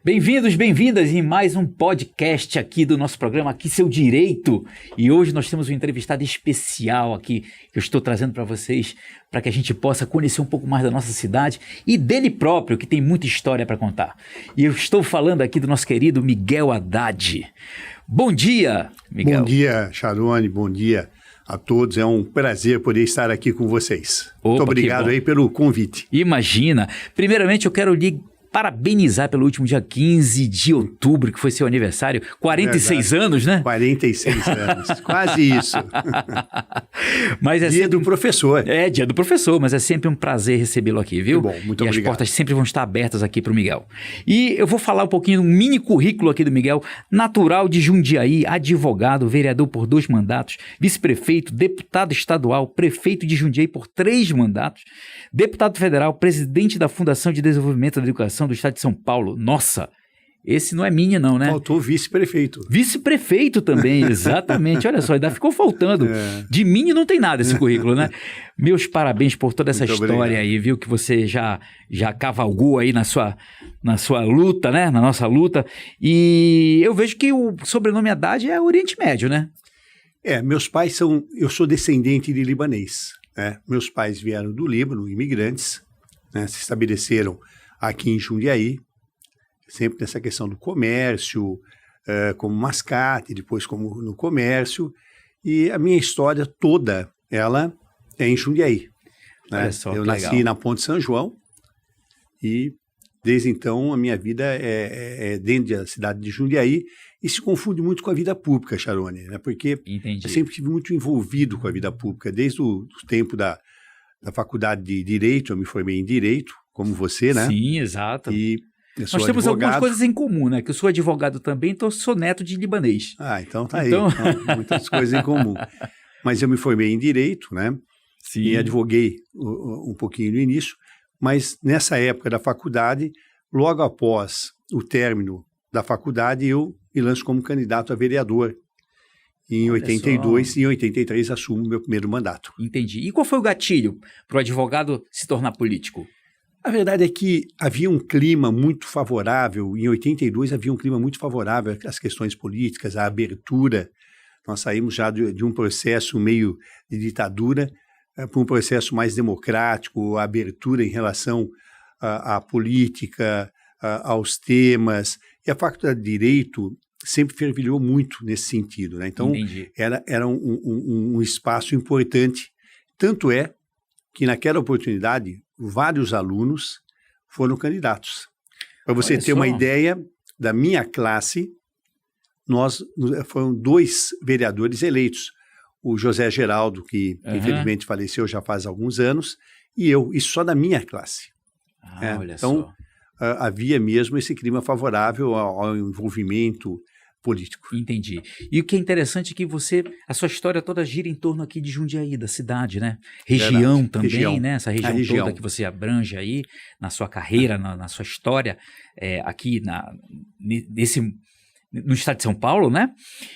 Bem-vindos, bem-vindas em mais um podcast aqui do nosso programa Aqui Seu Direito. E hoje nós temos um entrevistado especial aqui que eu estou trazendo para vocês, para que a gente possa conhecer um pouco mais da nossa cidade e dele próprio, que tem muita história para contar. E eu estou falando aqui do nosso querido Miguel Haddad. Bom dia, Miguel. Bom dia, Charone, bom dia a todos. É um prazer poder estar aqui com vocês. Opa, muito obrigado aí pelo convite. Imagina. Primeiramente, eu quero lhe parabenizar pelo último dia 15 de outubro, que foi seu aniversário. 46 anos, né? 46 anos, quase isso. Mas é dia sempre do professor. É, dia do professor, mas é sempre um prazer recebê-lo aqui, viu? Muito bom, muito obrigado. E as portas sempre vão estar abertas aqui para o Miguel. E eu vou falar um pouquinho do mini currículo aqui do Miguel. Natural de Jundiaí, advogado, vereador por 2 mandatos, vice-prefeito, deputado estadual, prefeito de Jundiaí por 3 mandatos, deputado federal, presidente da Fundação de Desenvolvimento da Educação do Estado de São Paulo. Nossa, esse não é minha não, né? Faltou vice-prefeito. Vice-prefeito também, exatamente. Olha só, ainda ficou faltando. De mim não tem nada esse currículo, né? Meus parabéns por toda essa Muito história obrigado. aí, viu? Que você já cavalgou aí na sua luta, né? Na nossa luta. E eu vejo que o sobrenome Haddad é Oriente Médio, né? Meus pais são... Eu sou descendente de libanês, né? Meus pais vieram do Líbano, imigrantes, né? Se estabeleceram aqui em Jundiaí, sempre nessa questão do comércio, como mascate, depois como no comércio, e a minha história toda, ela é em Jundiaí. Né? Olha só, eu que nasci legal. na Ponte São João e desde então a minha vida é dentro da cidade de Jundiaí e se confunde muito com a vida pública, Charone, né? Porque Entendi. eu sempre estive muito envolvido com a vida pública, desde o tempo da faculdade de Direito, eu me formei em Direito, como você, né? Sim, exato. E eu sou Nós temos algumas advogado. coisas em comum, né? Que eu sou advogado também, então eu sou neto de libanês. Então tá Então- aí, então, muitas coisas em comum. Mas eu me formei em Direito, né? Sim. E advoguei um pouquinho no início, mas nessa época da faculdade, logo após o término da faculdade, eu me lanço como candidato a vereador. Em Olha 82 só. e em 83 assumo meu primeiro mandato. Entendi. E qual foi o gatilho para o advogado se tornar político? A verdade é que havia um clima muito favorável, em 82 havia um clima muito favorável às questões políticas, à abertura. Nós saímos já de um processo meio de ditadura para um processo mais democrático, a abertura em relação à política, aos temas. E a Faculdade de Direito sempre fervilhou muito nesse sentido, né? Então, Entendi. era um espaço importante. Tanto é que naquela oportunidade, vários alunos foram candidatos. Para você Olha ter uma só. ideia, da minha classe, foram 2 vereadores eleitos. O José Geraldo, que Aham. infelizmente faleceu já faz alguns anos, e eu, isso só da minha classe. Olha Então, só. havia mesmo esse clima favorável ao envolvimento político. Entendi. E o que é interessante é que a sua história toda gira em torno aqui de Jundiaí, da cidade, né? Região Verdade. também, Região. né? Essa A região região. toda que você abrange aí, na sua carreira, na sua história, aqui no estado de São Paulo, né?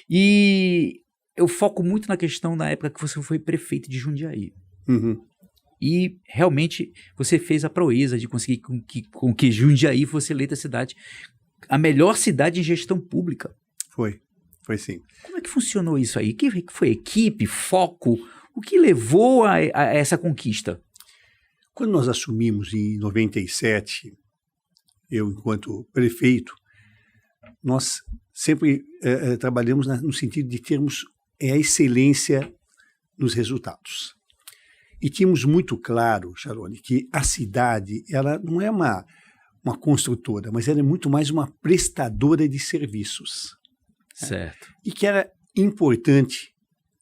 E eu foco muito na questão da época que você foi prefeito de Jundiaí. Uhum. E realmente você fez a proeza de conseguir com que Jundiaí fosse eleita a melhor cidade em gestão pública. Foi sim. Como é que funcionou isso aí? O que foi equipe, foco? O que levou a essa conquista? Quando nós assumimos em 97, eu enquanto prefeito, nós sempre trabalhamos no sentido de termos a excelência nos resultados. E tínhamos muito claro, Charone, que a cidade ela não é uma construtora, mas ela é muito mais uma prestadora de serviços. Certo. E que era importante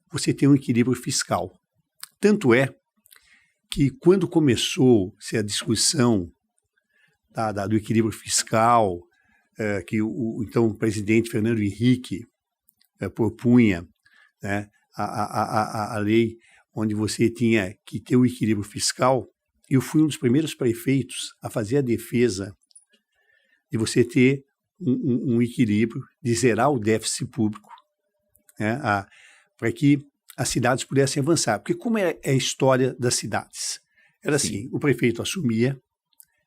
você ter um equilíbrio fiscal. Tanto é que quando começou-se a discussão do equilíbrio fiscal, que o então presidente Fernando Henrique propunha, né, a lei onde você tinha que ter o equilíbrio fiscal, eu fui um dos primeiros prefeitos a fazer a defesa de você ter um equilíbrio, de zerar o déficit público, né, para que as cidades pudessem avançar. Porque como é a história das cidades? Era assim, o prefeito assumia,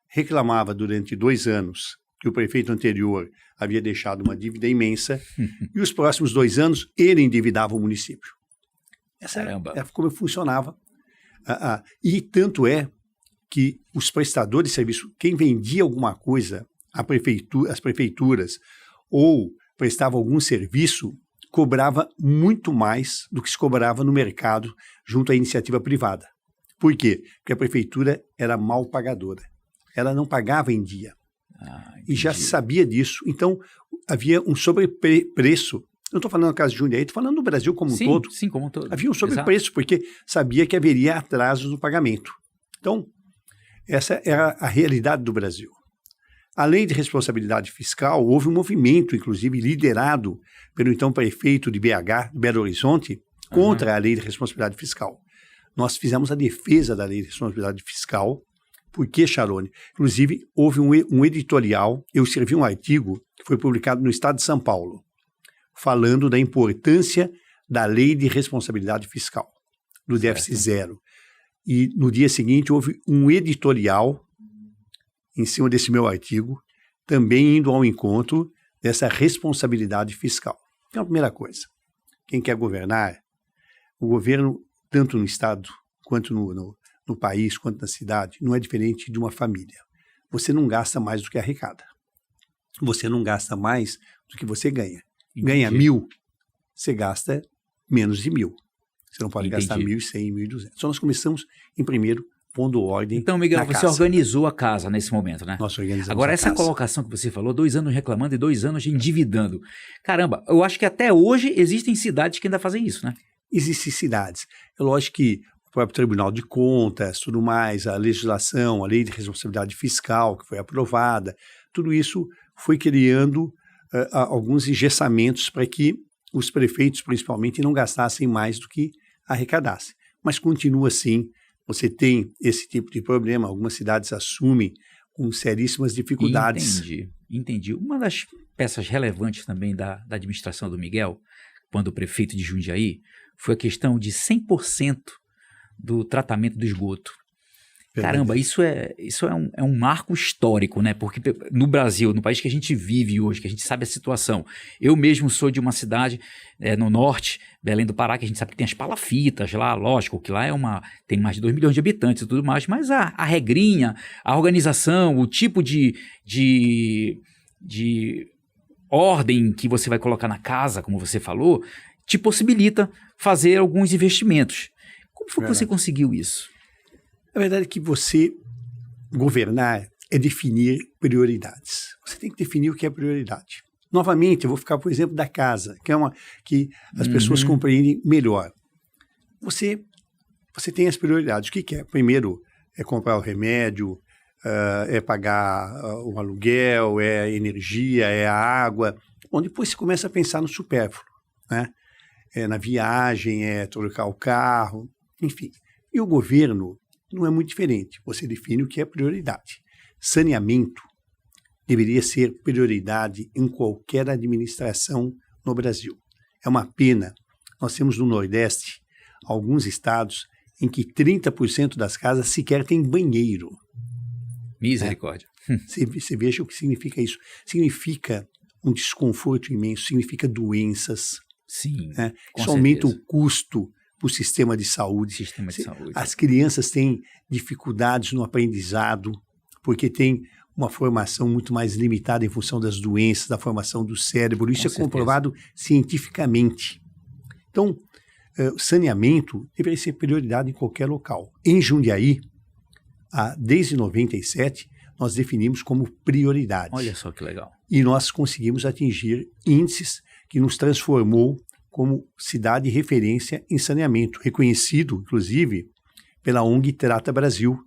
reclamava durante 2 anos que o prefeito anterior havia deixado uma dívida imensa, e os próximos 2 anos ele endividava o município. Essa era como funcionava. E tanto é que os prestadores de serviço, quem vendia alguma coisa às prefeituras ou prestava algum serviço, cobrava muito mais do que se cobrava no mercado junto à iniciativa privada. Por quê? Porque a prefeitura era mal pagadora. Ela não pagava em dia. E já se sabia disso. Então, havia um sobrepreço. Não estou falando no caso de Jundiaí, estou falando no Brasil como um todo. Sim, como um todo. Havia um sobrepreço, porque sabia que haveria atrasos no pagamento. Então, essa era a realidade do Brasil. A lei de responsabilidade fiscal, houve um movimento, inclusive, liderado pelo então prefeito de BH, Belo Horizonte, contra a lei de responsabilidade fiscal. Nós fizemos a defesa da lei de responsabilidade fiscal. Por que, Charone? Inclusive, houve um editorial, eu escrevi um artigo que foi publicado no Estado de São Paulo, falando da importância da lei de responsabilidade fiscal, do déficit zero. E no dia seguinte houve um editorial em cima desse meu artigo, também indo ao encontro dessa responsabilidade fiscal. Então, a primeira coisa, quem quer governar, o governo, tanto no Estado quanto no país, quanto na cidade, não é diferente de uma família. Você não gasta mais do que arrecada. Você não gasta mais do que você ganha. Ganha 1.000, você gasta menos de 1.000. Você não pode gastar 1.100, 1.200. Só nós começamos, em primeiro, pondo ordem. Então, Miguel, você organizou a casa nesse momento, né? Nós organizamos Agora, essa colocação que você falou, 2 anos reclamando e 2 anos endividando. Caramba, eu acho que até hoje existem cidades que ainda fazem isso, né? Existem cidades. É lógico que o próprio Tribunal de Contas, tudo mais, a legislação, a lei de responsabilidade fiscal que foi aprovada, tudo isso foi criando alguns engessamentos para que os prefeitos, principalmente, não gastassem mais do que arrecadassem. Mas continua assim, você tem esse tipo de problema, algumas cidades assumem com seríssimas dificuldades. Entendi. Uma das peças relevantes também da administração do Miguel, quando prefeito de Jundiaí, foi a questão de 100% do tratamento do esgoto. Caramba, isso é um marco histórico, né? Porque no Brasil, no país que a gente vive hoje, que a gente sabe a situação, eu mesmo sou de uma cidade no norte, Belém do Pará, que a gente sabe que tem as palafitas lá, lógico, que lá tem mais de 2 milhões de habitantes e tudo mais, mas a regrinha, a organização, o tipo de ordem que você vai colocar na casa, como você falou, te possibilita fazer alguns investimentos. Como foi que você conseguiu isso? A verdade é que você governar é definir prioridades. Você tem que definir o que é prioridade. Novamente, eu vou ficar, por exemplo, da casa, que é que as pessoas compreendem melhor. Você tem as prioridades. O que é? Primeiro, é comprar o remédio, é pagar o aluguel, é a energia, é a água. Bom, depois você começa a pensar no supérfluo, né? Na viagem, trocar o carro, enfim. E o governo não é muito diferente. Você define o que é prioridade. Saneamento deveria ser prioridade em qualquer administração no Brasil. É uma pena. Nós temos no Nordeste alguns estados em que 30% das casas sequer tem banheiro. Misericórdia. Você veja o que significa isso. Significa um desconforto imenso, significa doenças. Sim, isso aumenta o custo para o sistema de saúde. As crianças têm dificuldades no aprendizado, porque tem uma formação muito mais limitada em função das doenças, da formação do cérebro. Isso é comprovado cientificamente. Então, o saneamento deveria ser prioridade em qualquer local. Em Jundiaí, desde 97, nós definimos como prioridade. Olha só que legal. E nós conseguimos atingir índices que nos transformou como cidade referência em saneamento, reconhecido, inclusive, pela ONG Trata Brasil,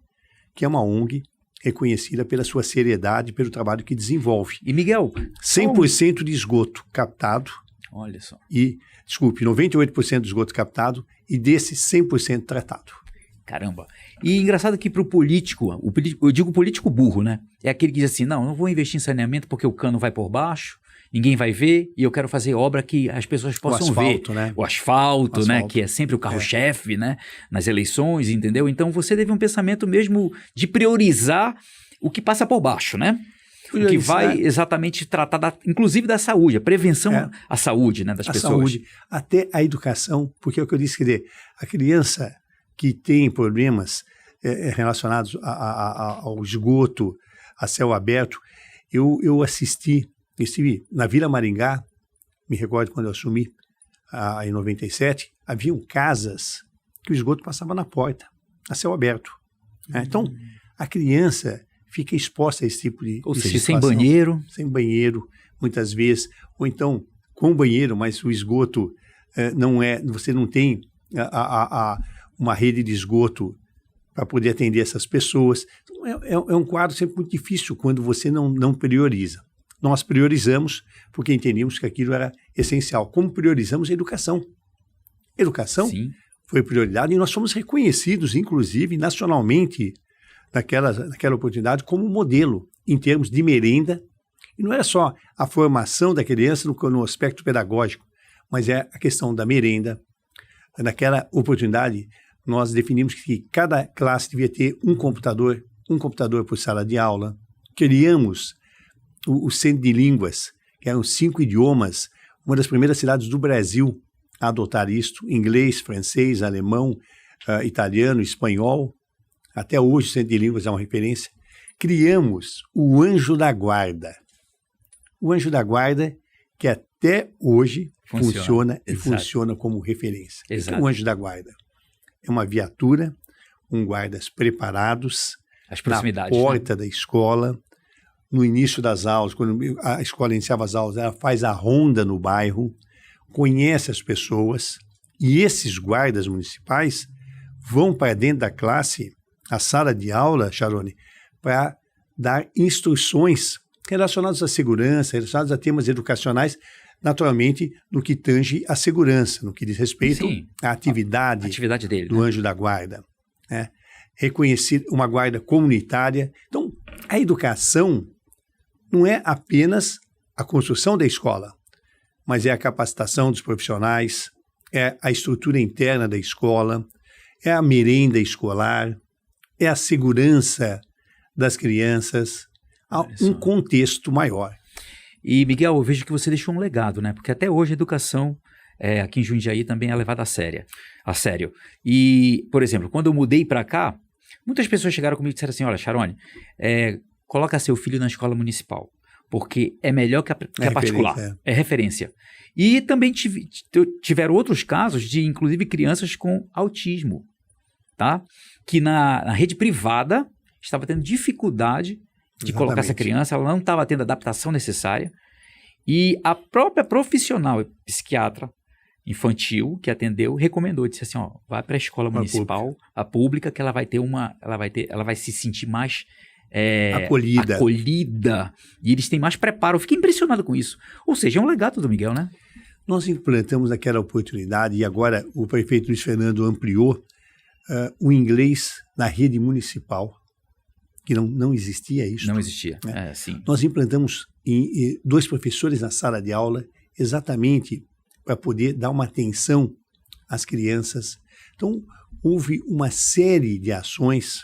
que é uma ONG reconhecida pela sua seriedade, pelo trabalho que desenvolve. E, Miguel? 100% de esgoto captado. Olha só. 98% de esgoto captado e desse 100% tratado. Caramba. E engraçado que para o político, eu digo político burro, né? É aquele que diz assim, não vou investir em saneamento porque o cano vai por baixo, ninguém vai ver e eu quero fazer obra que as pessoas possam ver. Né? O asfalto, né? Que é sempre o carro-chefe, né? Nas eleições, entendeu? Então você teve um pensamento mesmo de priorizar o que passa por baixo, né? que vai exatamente tratar, inclusive da saúde, a prevenção à saúde, né, das pessoas. A saúde, até a educação, porque é o que eu disse, quer dizer, a criança que tem problemas relacionados ao esgoto, a céu aberto, eu estive na Vila Maringá, me recordo quando eu assumi, em 97, haviam casas que o esgoto passava na porta, a céu aberto. Então, a criança fica exposta a esse tipo de Ou seja, situação. sem banheiro. Sem banheiro, muitas vezes. Ou então, com banheiro, mas o esgoto você não tem uma rede de esgoto para poder atender essas pessoas. Então, é um quadro sempre muito difícil quando você não prioriza. Nós priorizamos porque entendíamos que aquilo era essencial. Como priorizamos a educação? Educação Sim. Foi prioridade e nós fomos reconhecidos, inclusive, nacionalmente, naquela oportunidade, como modelo em termos de merenda. E não era só a formação da criança no aspecto pedagógico, mas é a questão da merenda. Naquela oportunidade, nós definimos que cada classe devia ter um computador por sala de aula. Criamos o Centro de Línguas, que eram 5 idiomas, uma das primeiras cidades do Brasil a adotar isto: inglês, francês, alemão, italiano, espanhol. Até hoje o Centro de Línguas é uma referência. Criamos o Anjo da Guarda. O Anjo da Guarda, que até hoje funciona como referência. Então, o Anjo da Guarda é uma viatura, guardas preparados na porta da escola. No início das aulas, quando a escola iniciava as aulas, ela faz a ronda no bairro, conhece as pessoas, e esses guardas municipais vão para dentro da classe, a sala de aula, Charone, para dar instruções relacionadas à segurança, relacionadas a temas educacionais, naturalmente, no que tange à segurança, no que diz respeito à atividade dele, do Anjo da Guarda. Reconhecer uma guarda comunitária. Então, a educação não é apenas a construção da escola, mas é a capacitação dos profissionais, é a estrutura interna da escola, é a merenda escolar, é a segurança das crianças, há um contexto maior. E, Miguel, eu vejo que você deixou um legado, né? Porque até hoje a educação aqui em Jundiaí também é levada a sério. E, por exemplo, quando eu mudei para cá, muitas pessoas chegaram comigo e disseram assim: olha, Charone, coloca seu filho na escola municipal, porque é melhor que a particular, é referência. E também tiveram outros casos de, inclusive, crianças com autismo, tá? Que na rede privada estava tendo dificuldade de colocar essa criança, ela não estava tendo a adaptação necessária, e a própria profissional psiquiatra infantil que atendeu recomendou, disse assim: ó, vai para a escola municipal, a pública, que ela vai se sentir mais acolhida, e eles têm mais preparo. Eu fiquei impressionado com isso. Ou seja, é um legado do Miguel, né? Nós implantamos aquela oportunidade, e agora o prefeito Luiz Fernando ampliou o inglês na rede municipal, que não existia isso. Não existia, sim. Nós implantamos 2 professores na sala de aula, exatamente para poder dar uma atenção às crianças. Então, houve uma série de ações,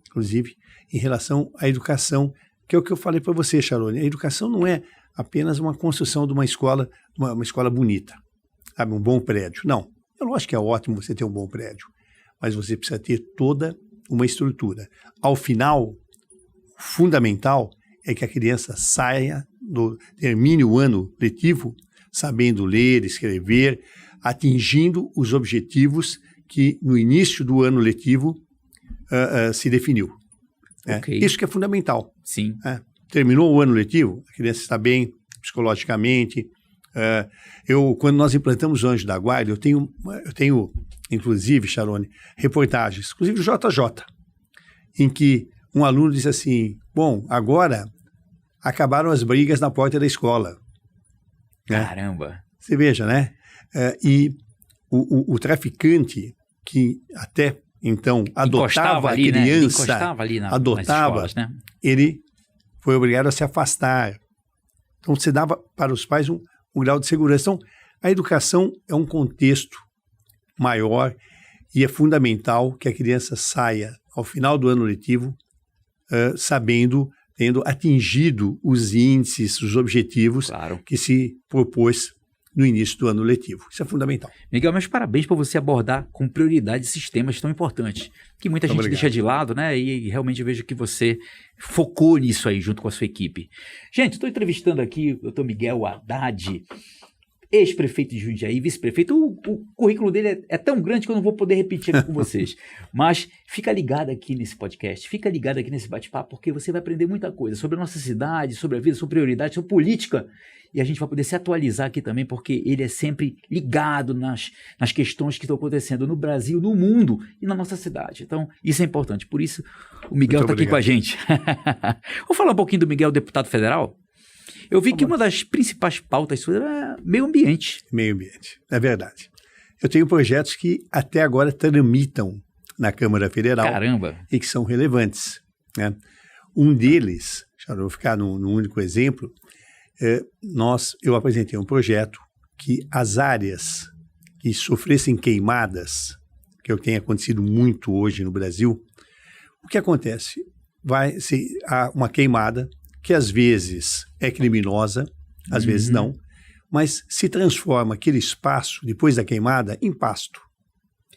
inclusive, em relação à educação, que é o que eu falei para você, Charone. A educação não é apenas uma construção de uma escola bonita, sabe, um bom prédio. Não, é lógico que é ótimo você ter um bom prédio, mas você precisa ter toda uma estrutura. Ao final, o fundamental é que a criança termine o ano letivo sabendo ler, escrever, atingindo os objetivos que no início do ano letivo se definiu. Isso que é fundamental. Sim. Terminou o ano letivo, a criança está bem psicologicamente. Quando nós implantamos o Anjo da Guarda, eu tenho inclusive, Charone, reportagens, inclusive do JJ, em que um aluno diz assim: bom, agora acabaram as brigas na porta da escola. Caramba! Você veja, né? E o traficante que até então adotava a criança, nas escolas, né? Ele foi obrigado a se afastar. Então, você dava para os pais um grau de segurança. Então, a educação é um contexto maior e é fundamental que a criança saia ao final do ano letivo sabendo tendo atingido os índices, os objetivos Claro. que se propôs no início do ano letivo. Isso é fundamental. Miguel, meus parabéns por você abordar com prioridade esses temas tão importantes, que muita gente Obrigado. deixa de lado, né? E realmente eu vejo que você focou nisso aí junto com a sua equipe. Gente, estou entrevistando aqui o Dr. Miguel Haddad, ex-prefeito de Jundiaí, vice-prefeito. O currículo dele é tão grande que eu não vou poder repetir aqui com vocês. Mas fica ligado aqui nesse podcast, fica ligado aqui nesse bate-papo, porque você vai aprender muita coisa sobre a nossa cidade, sobre a vida, sobre prioridade, sobre política. E a gente vai poder se atualizar aqui também, porque ele é sempre ligado nas questões que estão acontecendo no Brasil, no mundo e na nossa cidade. Então, isso é importante. Por isso, o Miguel está aqui com a gente. Vou falar um pouquinho do Miguel, deputado federal. Eu vi que uma das principais pautas suas era meio ambiente. Meio ambiente, é verdade. Eu tenho projetos que até agora tramitam na Câmara Federal. Caramba! E que são relevantes, né? Um deles, já vou ficar num único exemplo, eu apresentei um projeto que as áreas que sofressem queimadas, que é o que tem acontecido muito hoje no Brasil, o que acontece? Há uma queimada que às vezes é criminosa, às vezes não, mas se transforma aquele espaço, depois da queimada, em pasto.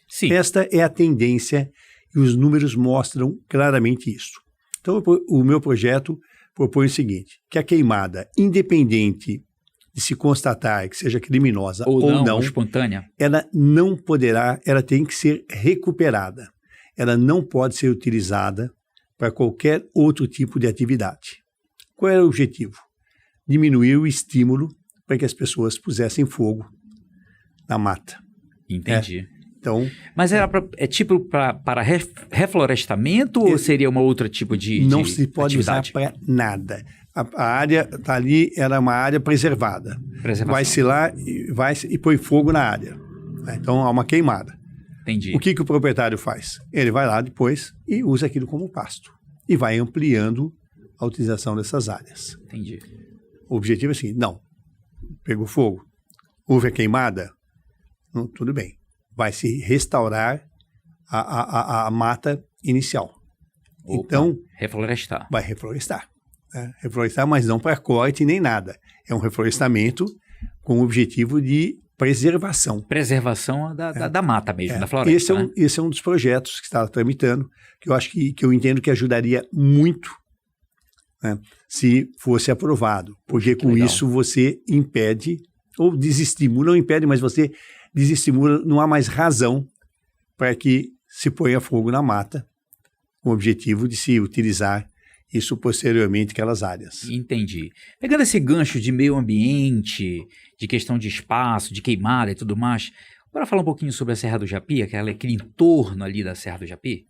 Sim. Esta é a tendência e os números mostram claramente isso. Então, o meu projeto propõe o seguinte, que a queimada, independente de se constatar que seja criminosa ou não, espontânea, ela tem que ser recuperada. Ela não pode ser utilizada para qualquer outro tipo de atividade. Qual era o objetivo? Diminuir o estímulo para que as pessoas pusessem fogo na mata. Entendi. Então, mas para reflorestamento ou seria uma outra tipo de não se pode atividade? usar para nada. A área está ali, era uma área preservada. Vai-se lá e põe fogo na área. Então, há uma queimada. Entendi. O que o proprietário faz? Ele vai lá depois e usa aquilo como pasto. E vai ampliando a utilização dessas áreas. Entendi. O objetivo é assim, não, pegou fogo, houve a queimada, tudo bem. Vai se restaurar a mata inicial. Opa, então, reflorestar. Vai reflorestar. Reflorestar, mas não para corte nem nada. É um reflorestamento com o objetivo de preservação. Preservação da mata mesmo, da floresta. Esse é um dos projetos que está tramitando, que eu acho que eu entendo que ajudaria muito, né, se fosse aprovado. Porque com isso você impede, ou desestimula, não impede, mas você desestimula, não há mais razão para que se ponha fogo na mata, com o objetivo de se utilizar isso posteriormente aquelas áreas. Entendi. Pegando esse gancho de meio ambiente, de questão de espaço, de queimada e tudo mais, bora falar um pouquinho sobre a Serra do Japi, aquele entorno ali da Serra do Japi.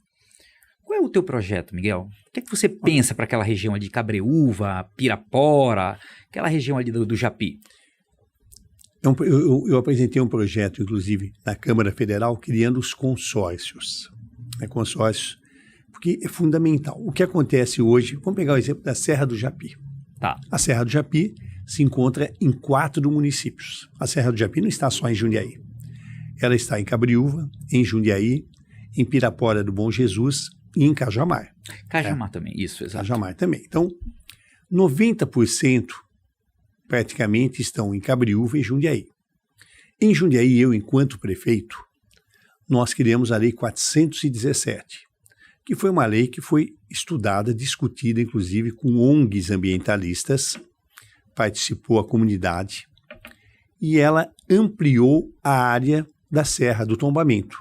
Qual é o teu projeto, Miguel? O que é que você pensa para aquela região ali de Cabreúva, Pirapora, aquela região ali do Japi? Eu apresentei um projeto, inclusive, na Câmara Federal, criando os consórcios. Consórcios, porque é fundamental. O que acontece hoje, vamos pegar o exemplo da Serra do Japi. Tá. A Serra do Japi se encontra em 4 municípios. A Serra do Japi não está só em Jundiaí. Ela está em Cabreúva, em Jundiaí, em Pirapora do Bom Jesus e em Cajamar. Cajamar também, isso, exato. Cajamar também. Então, 90% praticamente estão em Cabreúva e Jundiaí. Em Jundiaí, eu, enquanto prefeito, nós criamos a Lei 417, que foi uma lei que foi estudada, discutida, inclusive, com ONGs ambientalistas, participou a comunidade, e ela ampliou a área da Serra do Tombamento.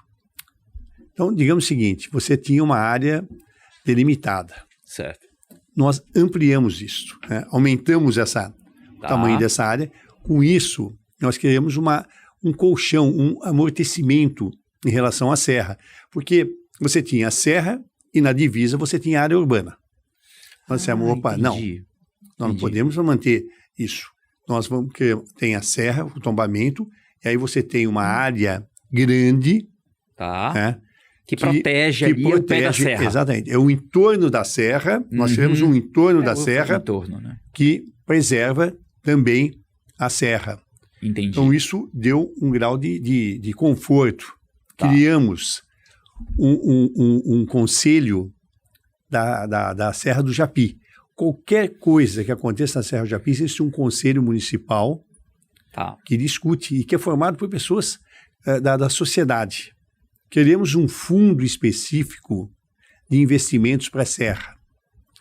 Então, digamos o seguinte, você tinha uma área delimitada. Certo. Nós ampliamos isso, né? Aumentamos o tamanho dessa área. Com isso, nós criamos um colchão, um amortecimento em relação à serra. Porque você tinha a serra e na divisa você tinha a área urbana. Nós dissemos, opa, nós não podemos manter isso. Nós vamos que tem a serra, o tombamento, e aí você tem uma área grande, né, que protege ali o pé da serra. Exatamente. É o entorno da serra. Nós tivemos um entorno da serra né? que preserva também a serra. Entendi. Então, isso deu um grau de conforto. Criamos um conselho da Serra do Japi. qualquer coisa que aconteça na Serra do Japi, existe um conselho municipal que discute e que é formado por pessoas da sociedade. Queremos um fundo específico de investimentos para a Serra.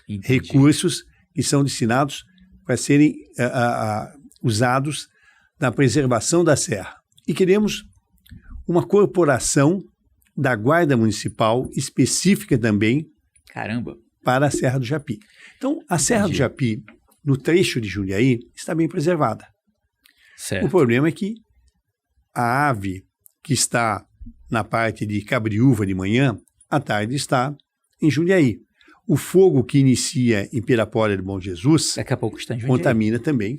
Entendi. Recursos que são destinados para serem usados na preservação da Serra. E queremos uma corporação da Guarda Municipal específica também Caramba. para a Serra do Japi. Então, a Serra do Japi, no trecho de Jundiaí, está bem preservada. Certo. O problema é que a ave que está na parte de Cabriúva de manhã, à tarde está em Jundiaí. O fogo que inicia em Pirapora de Bom Jesus Daqui a pouco está em Jundiaí. contamina também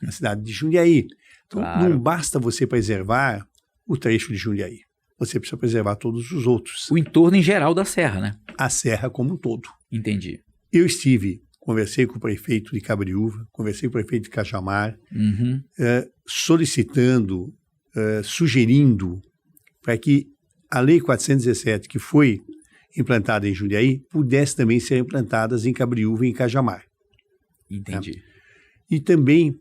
a cidade de Jundiaí. Então, Claro. não basta você preservar o trecho de Jundiaí. Você precisa preservar todos os outros. O entorno em geral da serra, né? A serra como um todo. Entendi. Eu conversei com o prefeito de Cabriúva, conversei com o prefeito de Cajamar, solicitando, sugerindo para que a Lei 417, que foi implantada em Jundiaí, pudesse também ser implantadas em Cabriúva e em Cajamar. Entendi. E também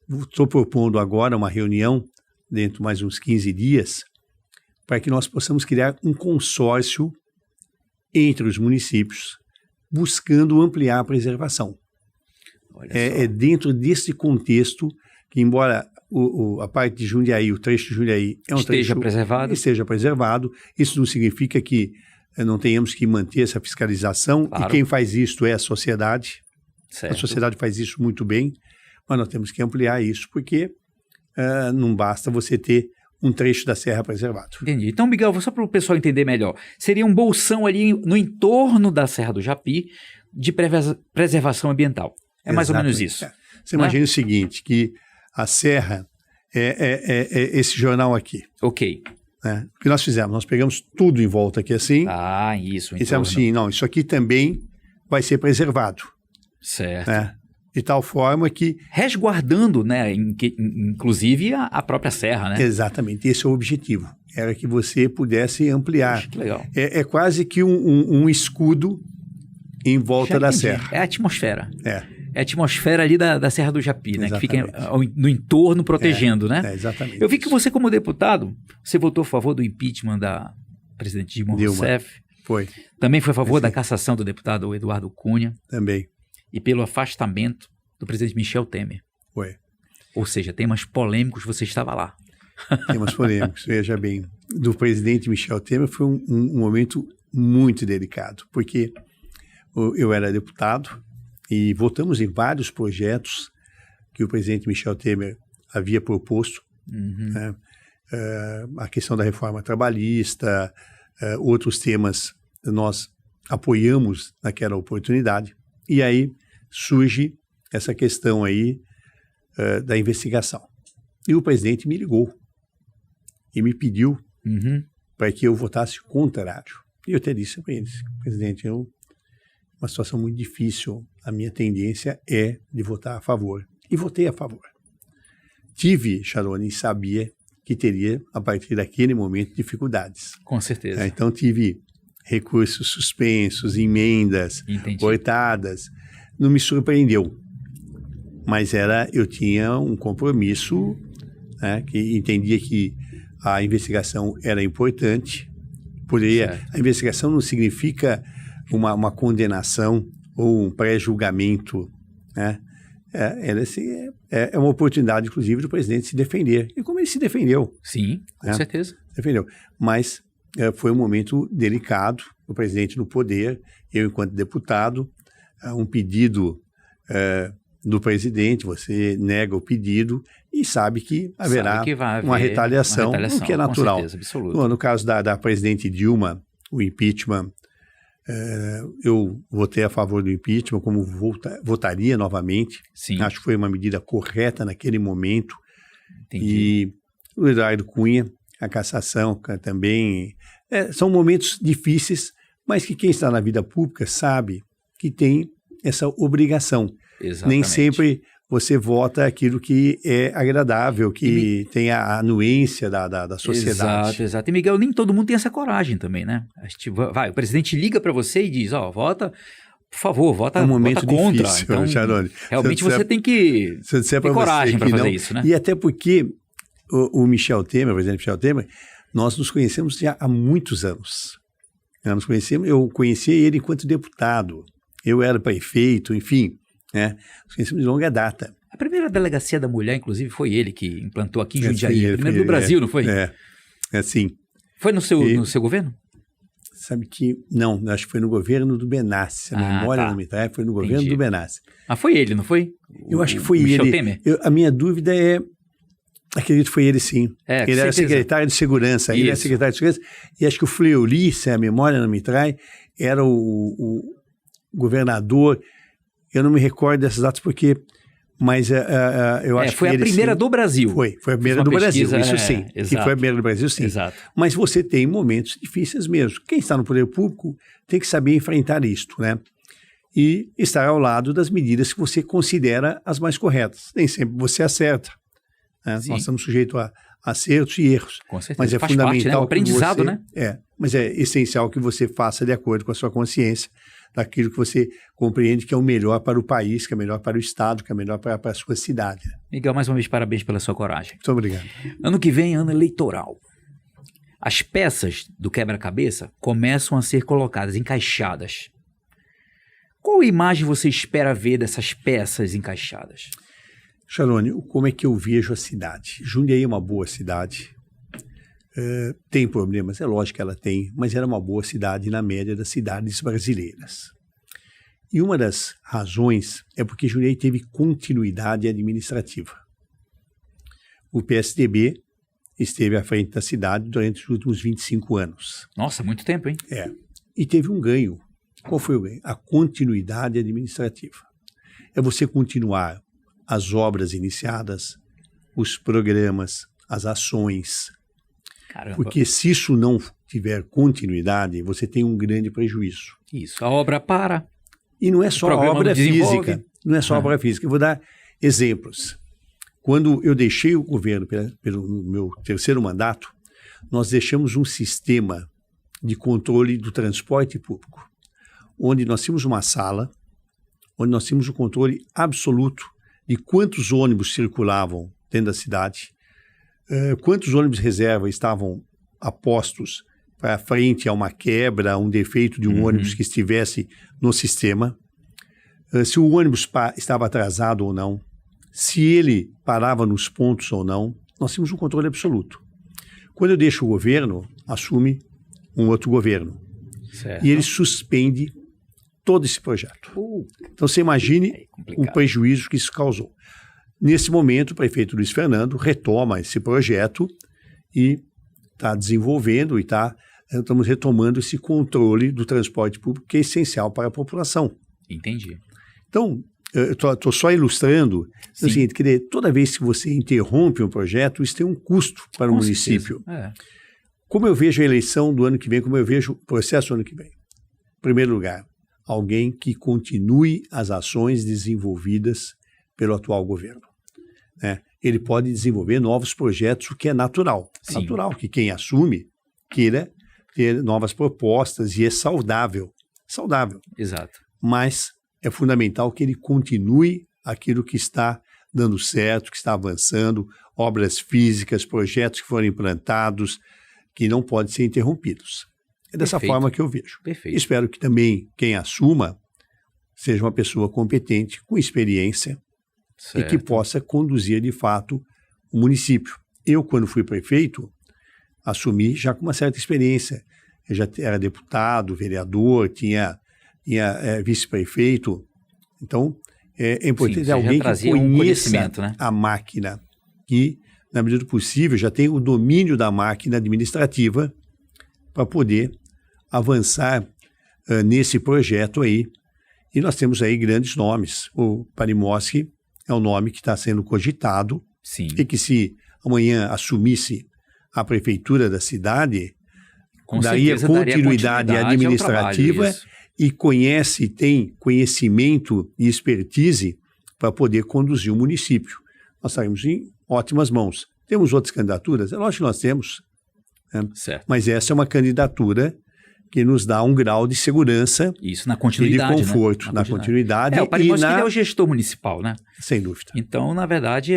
estou propondo agora uma reunião, dentro de mais uns 15 dias, para que nós possamos criar um consórcio entre os municípios, buscando ampliar a preservação. Olha só. É dentro desse contexto que, embora a parte de Jundiaí, o trecho de Jundiaí é um Esteja trecho preservado. esteja preservado, isso não significa que não tenhamos que manter essa fiscalização, Claro. e quem faz isso é a sociedade. Certo. A sociedade faz isso muito bem, mas nós temos que ampliar isso, porque não basta você ter um trecho da serra preservado. Entendi. Então, Miguel, só para o pessoal entender melhor, seria um bolsão ali no entorno da Serra do Japi de preservação ambiental. É mais ou menos isso. Você imagina o seguinte, que a serra é esse jornal aqui. Ok. Né? O que nós fizemos? Nós pegamos tudo em volta aqui assim, Isso. e dissemos assim, não, isso aqui também vai ser preservado. Certo. Né? De tal forma que... Resguardando, né, inclusive a própria serra, né? Exatamente, esse é o objetivo. Era que você pudesse ampliar. Poxa, que legal. É quase que um escudo em volta Já da entendi. serra. É a atmosfera. É. É a atmosfera ali da Serra do Japi, né? Exatamente. Que fica no entorno protegendo, né? Exatamente. Eu vi que você, como deputado, você votou a favor do impeachment da presidente Dilma Rousseff. Foi, Também foi a favor Sim. da cassação do deputado Eduardo Cunha também. e pelo afastamento do presidente Michel Temer. Foi. Ou seja, temas polêmicos, você estava lá. Temas polêmicos, veja bem. Do presidente Michel Temer foi um momento muito delicado, porque eu era deputado e votamos em vários projetos que o presidente Michel Temer havia proposto, né? A questão da reforma trabalhista, outros temas nós apoiamos naquela oportunidade, e aí surge essa questão aí da investigação. E o presidente me ligou e me pediu para que eu votasse contrário. E eu até disse para ele, presidente, uma situação muito difícil, a minha tendência é de votar a favor. E votei a favor. Tive, Charone, sabia que teria, a partir daquele momento, dificuldades. Com certeza. Então tive recursos suspensos, emendas, Entendi. cortadas. Não me surpreendeu. Mas eu tinha um compromisso, né, que entendia que a investigação era importante. A investigação não significa uma condenação ou um pré-julgamento, né? É uma oportunidade, inclusive, do presidente se defender. E como ele se defendeu? Sim, com certeza. Defendeu. Mas foi um momento delicado, o presidente no poder, eu enquanto deputado, um pedido do presidente, você nega o pedido e sabe que haverá uma retaliação, o que é natural. Com certeza, absoluta. No caso da presidente Dilma, o impeachment, eu votei a favor do impeachment, como votaria novamente. Sim. Acho que foi uma medida correta naquele momento. Entendi. E o Eduardo Cunha, a cassação também. São momentos difíceis, mas que quem está na vida pública sabe que tem essa obrigação. Exatamente. Nem sempre você vota aquilo que é agradável, que tem a anuência da sociedade. Exato. E, Miguel, nem todo mundo tem essa coragem também, né? O presidente liga para você e diz, vota por favor, vota, É um momento vota contra. difícil, Então, Charone. realmente você tem que Se eu disser ter pra coragem você para que fazer não, isso, né? E até porque o Michel Temer, o presidente Michel Temer, nós nos conhecemos já há muitos anos. Eu conheci ele enquanto deputado, eu era prefeito, enfim, né? Nos conhecemos de longa data. A primeira delegacia da mulher, inclusive, foi ele que implantou aqui em Jundiaí. Foi ele, Primeiro do Brasil, não foi? Assim. Foi no seu governo? Sabe que, não, acho que foi no governo do Benassi, a memória tá. não me trai, foi no governo Entendi. do Benassi. Ah, foi ele, não foi? Eu acho que foi Michel ele. Temer? A minha dúvida é, acredito que foi ele sim. É, com ele era certeza. secretário de segurança, ele era Isso. secretário de segurança, e acho que o Fleury, se a memória não me trai, era o governador, eu não me recordo dessas datas porque, mas eu acho que foi a ele, primeira sim. do Brasil. Foi a Fiz primeira uma do Brasil, pesquisa, isso sim. Que exato. foi a primeira do Brasil, sim. Exato. Mas você tem momentos difíceis mesmo. Quem está no poder público tem que saber enfrentar isto, né? E estar ao lado das medidas que você considera as mais corretas. Nem sempre você acerta, né? Sim. Nós estamos sujeitos a acertos e erros. Com certeza. Mas é Faz parte, né? fundamental O aprendizado, que você, né? Mas é essencial que você faça de acordo com a sua consciência, daquilo que você compreende que é o melhor para o país, que é o melhor para o Estado, que é o melhor para a sua cidade. Miguel, mais uma vez, parabéns pela sua coragem. Muito obrigado. Ano que vem, ano eleitoral. As peças do quebra-cabeça começam a ser colocadas, encaixadas. Qual imagem você espera ver dessas peças encaixadas? Charone, como é que eu vejo a cidade? Jundiaí é uma boa cidade. Tem problemas, é lógico que ela tem, mas era uma boa cidade na média das cidades brasileiras. E uma das razões é porque Jundiaí teve continuidade administrativa. O PSDB esteve à frente da cidade durante os últimos 25 anos. Nossa, muito tempo, hein? E teve um ganho. Qual foi o ganho? A continuidade administrativa. É você continuar as obras iniciadas, os programas, as ações. Caramba. Porque se isso não tiver continuidade, você tem um grande prejuízo. Isso, a obra para. E não é só a programa obra não desenvolve. física. Não é só a obra física. Eu vou dar exemplos. Quando eu deixei o governo pelo meu terceiro mandato, nós deixamos um sistema de controle do transporte público, onde nós tínhamos uma sala, onde nós tínhamos o controle absoluto de quantos ônibus circulavam dentro da cidade, quantos ônibus reserva estavam apostos para frente a uma quebra, a um defeito de um ônibus que estivesse no sistema, se o ônibus estava atrasado ou não, se ele parava nos pontos ou não, nós tínhamos um controle absoluto. Quando eu deixo o governo, assume um outro governo. Certo. E ele suspende todo esse projeto. Então você imagine o prejuízo que isso causou. Nesse momento, o prefeito Luiz Fernando retoma esse projeto e está desenvolvendo e estamos retomando esse controle do transporte público que é essencial para a população. Entendi. Então, eu estou só ilustrando o seguinte, quer dizer, toda vez que você interrompe um projeto, isso tem um custo para o município. Como eu vejo a eleição do ano que vem, como eu vejo o processo do ano que vem? Em primeiro lugar, alguém que continue as ações desenvolvidas pelo atual governo, né? Ele pode desenvolver novos projetos, o que é natural. É natural que quem assume queira ter novas propostas e é saudável. Saudável. Exato. Mas é fundamental que ele continue aquilo que está dando certo, que está avançando, obras físicas, projetos que foram implantados, que não podem ser interrompidos. É dessa forma que eu vejo. Perfeito. Espero que também quem assuma seja uma pessoa competente, com experiência, e que possa conduzir, de fato, o município. Eu, quando fui prefeito, assumi já com uma certa experiência. Eu já era deputado, vereador, tinha vice-prefeito. Então, é importante alguém que conheça a máquina, que, na medida do possível, já tem o domínio da máquina administrativa para poder avançar nesse projeto aí. E nós temos aí grandes nomes. O Parimoski é um nome que está sendo cogitado. Sim. E que se amanhã assumisse a prefeitura da cidade, daria continuidade administrativa e tem conhecimento e expertise para poder conduzir o município. Nós estaremos em ótimas mãos. Temos outras candidaturas? É lógico que nós temos. Né? Certo. Mas essa é uma candidatura que nos dá um grau de segurança Isso, na e de continuidade, conforto, né? na continuidade. O Parimoschi ele é o gestor municipal, né? Sem dúvida. Então, na verdade,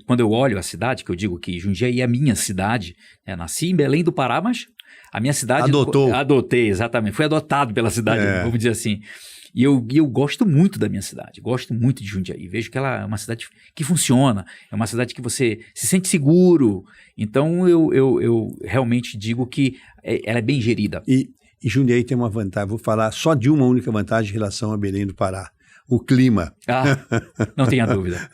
quando eu olho a cidade, que eu digo que Jundiaí é a minha cidade, né? Nasci em Belém do Pará, mas a minha cidade... Adotei, exatamente. Fui adotado pela cidade, vamos dizer assim. E eu gosto muito da minha cidade, gosto muito de Jundiaí. Vejo que ela é uma cidade que funciona, é uma cidade que você se sente seguro. Então, eu realmente digo que ela é bem gerida. E Jundiaí tem uma vantagem, vou falar só de uma única vantagem em relação a Belém do Pará. O clima. Não tenha dúvida.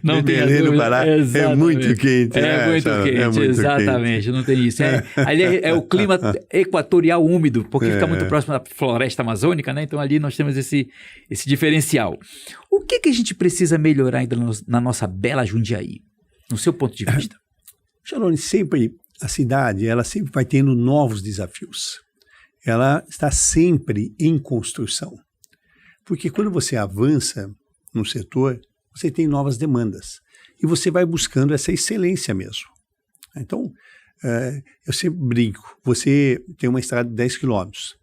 Não tenha Belém dúvida. do Pará é muito quente. É muito quente, exatamente. Quente. Não tem isso. Ali é o clima equatorial úmido, porque fica muito próximo da floresta amazônica, né? Então ali nós temos esse diferencial. O que a gente precisa melhorar ainda na nossa bela Jundiaí, no seu ponto de vista? Charlone, a cidade ela sempre vai tendo novos desafios. Ela está sempre em construção. Porque quando você avança no setor, você tem novas demandas. E você vai buscando essa excelência mesmo. Então, eu sempre brinco. Você tem uma estrada de 10 quilômetros.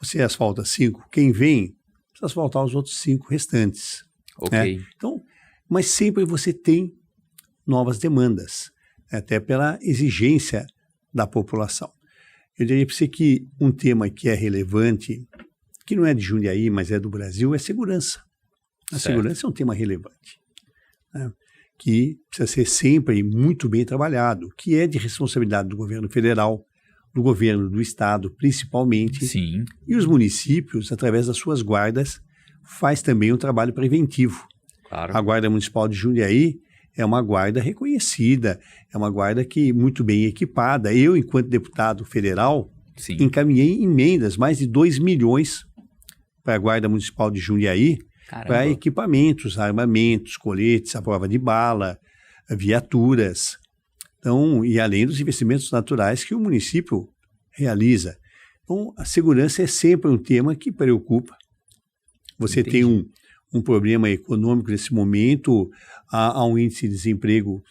Você asfalta 5. Quem vem, precisa asfaltar os outros 5 restantes. Ok. Então, mas sempre você tem novas demandas. Até pela exigência da população. Eu diria para você que um tema que é relevante, que não é de Jundiaí, mas é do Brasil, é segurança. A segurança é um tema relevante, né? Que precisa ser sempre muito bem trabalhado, que é de responsabilidade do governo federal, do governo do estado, principalmente. Sim. E os municípios, através das suas guardas, faz também um trabalho preventivo. Claro. A Guarda Municipal de Jundiaí é uma guarda reconhecida, é uma guarda que muito bem equipada. Eu, enquanto deputado federal, encaminhei emendas, mais de 2 milhões para a Guarda Municipal de Jundiaí, para equipamentos, armamentos, coletes, à prova de bala, viaturas. Então, e além dos investimentos naturais que o município realiza. Então, a segurança é sempre um tema que preocupa. Você tem um problema econômico nesse momento, há um índice de desemprego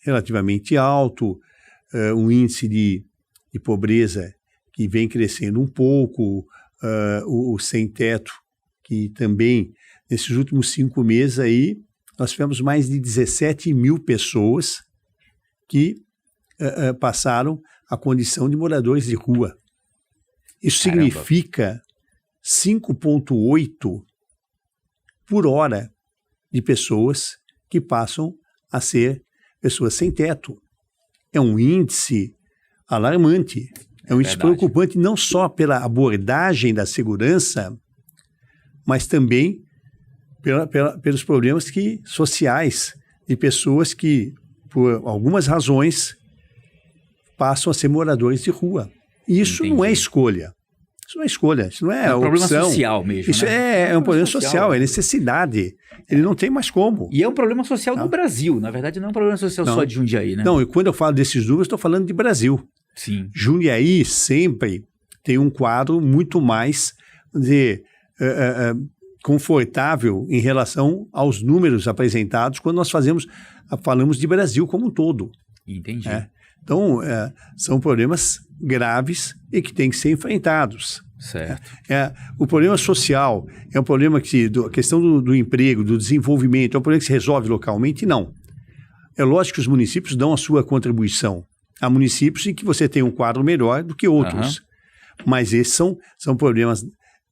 relativamente alto, um índice de pobreza que vem crescendo um pouco, o sem-teto, que também, nesses últimos 5 meses aí, nós tivemos mais de 17 mil pessoas que passaram a condição de moradores de rua. Isso significa 5,8 por hora de pessoas que passam a ser pessoas sem teto. É um índice alarmante, é um índice preocupante não só pela abordagem da segurança, mas também pelos problemas sociais de pessoas que, por algumas razões, passam a ser moradores de rua. E isso não é escolha. Isso não é escolha, isso não é opção. É um problema social mesmo. Isso, né? É um problema social, é necessidade. Ele não tem mais como. E é um problema social do Brasil. Na verdade, não é um problema social só de Jundiaí, né? Não, e quando eu falo desses números, estou falando de Brasil. Sim. Jundiaí sempre tem um quadro muito mais, vamos dizer, confortável em relação aos números apresentados quando nós falamos de Brasil como um todo. Entendi. Então, são problemas graves e que têm que ser enfrentados. Certo. O problema social é um problema a questão do emprego, do desenvolvimento, é um problema que se resolve localmente? Não. É lógico que os municípios dão a sua contribuição. Há municípios em que você tem um quadro melhor do que outros. Mas esses são problemas